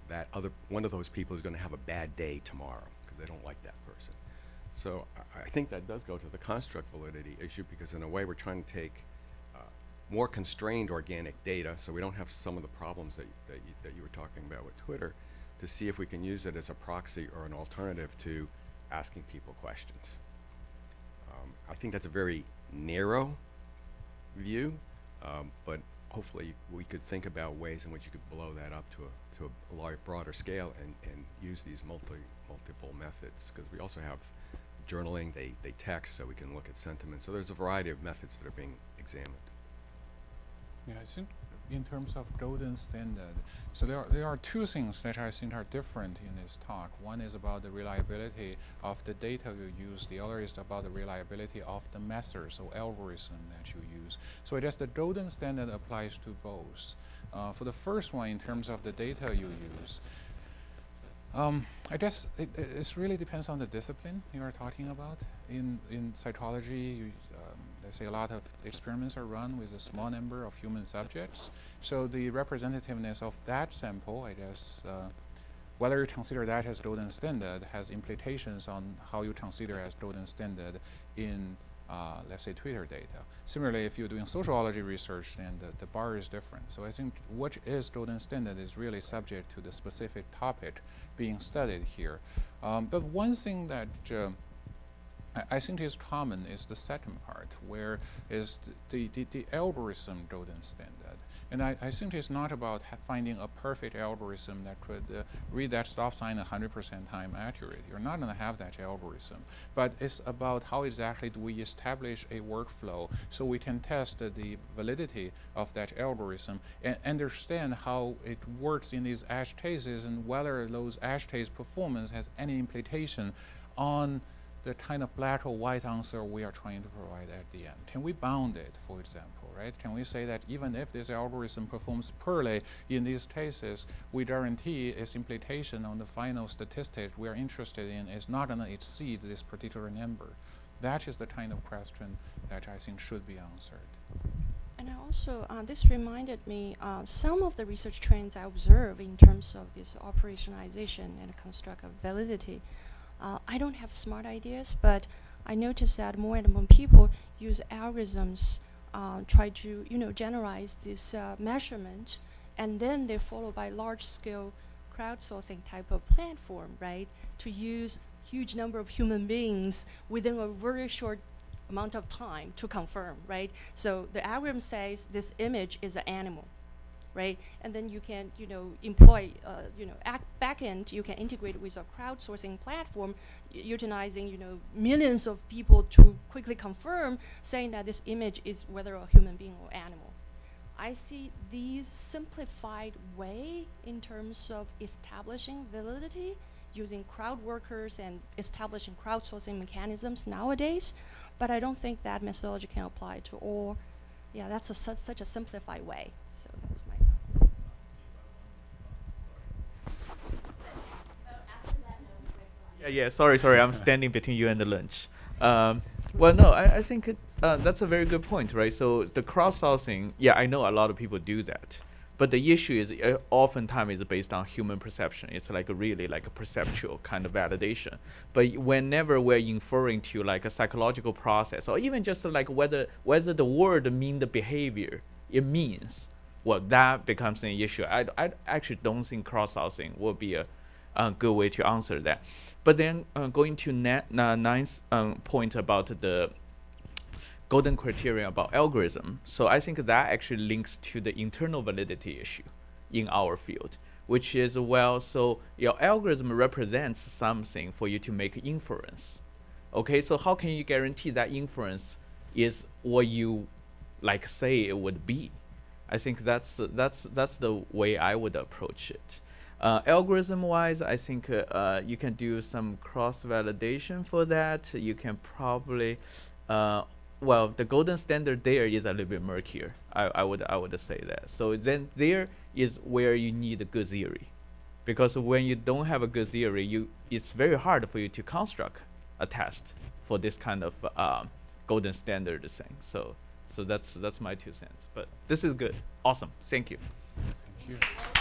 that one of those people is going to have a bad day tomorrow because they don't like that person. So I think that does go to the construct validity issue, because in a way we're trying to take more constrained organic data, so we don't have some of the problems that you were talking about with Twitter, to see if we can use it as a proxy or an alternative to asking people questions. I think that's a very narrow view, but hopefully we could think about ways in which you could blow that up to a broader scale and use these multiple methods, because we also have journaling, they text, so we can look at sentiment. So there's a variety of methods that are being examined. Yeah, I think in terms of golden standard, so there are 2 things that I think are different in this talk. One is about the reliability of the data you use. The other is about the reliability of the methods or algorithm that you use. So I guess the golden standard applies to both. For the first one, in terms of the data you use, I guess it really depends on the discipline you are talking about. In psychology, let's say a lot of experiments are run with a small number of human subjects. So the representativeness of that sample, I guess, whether you consider that as golden standard has implications on how you consider as golden standard in, let's say, Twitter data. Similarly, if you're doing sociology research, then the bar is different. So I think what is golden standard is really subject to the specific topic being studied here. But one thing that I think is common is the second part, where is the algorithm golden standard. And I think it's not about finding a perfect algorithm that could read that stop sign 100% time accurate. You're not going to have that algorithm. But it's about how exactly do we establish a workflow so we can test the validity of that algorithm and understand how it works in these edge cases and whether those edge case performance has any implication on the kind of black or white answer we are trying to provide at the end. Can we bound it, for example, right? Can we say that even if this algorithm performs poorly in these cases, we guarantee its implication on the final statistic we are interested in is not going to exceed this particular number? That is the kind of question that I think should be answered. And I also, this reminded me, some of the research trends I observe in terms of this operationalization and construct of validity. I don't have smart ideas, but I noticed that more and more people use algorithms, try to generalize this measurement, and then they're followed by large-scale crowdsourcing type of platform, right? To use huge number of human beings within a very short amount of time to confirm, right? So the algorithm says this image is an animal, right? And then you can, employ, backend, you can integrate with a crowdsourcing platform, utilizing, millions of people to quickly confirm, saying that this image is whether a human being or animal. I see these simplified way in terms of establishing validity, using crowd workers and establishing crowdsourcing mechanisms nowadays, but I don't think that methodology can apply to all. Yeah, that's such a simplified way. So that's my. Yeah, sorry, I'm standing between you and the lunch. Well, no, I think that's a very good point, right? So the cross-sourcing, yeah, I know a lot of people do that, but the issue is oftentimes is based on human perception. It's like really like a perceptual kind of validation. But whenever we're inferring to like a psychological process, or even just like whether the word mean the behavior it means, well, that becomes an issue. I actually don't think cross-sourcing will be a good way to answer that. But then going to Nan's point about the golden criterion about algorithm. So I think that actually links to the internal validity issue in our field, which is, well, so your algorithm represents something for you to make inference. Okay, so how can you guarantee that inference is what you like say it would be? I think that's the way I would approach it. Algorithm-wise, I think you can do some cross-validation for that. You can probably well, the golden standard there is a little bit murkier. I would say that. So then there is where you need a good theory, because when you don't have a good theory, it's very hard for you to construct a test for this kind of golden standard thing. So that's my 2 cents. But this is good, awesome. Thank you. Thank you.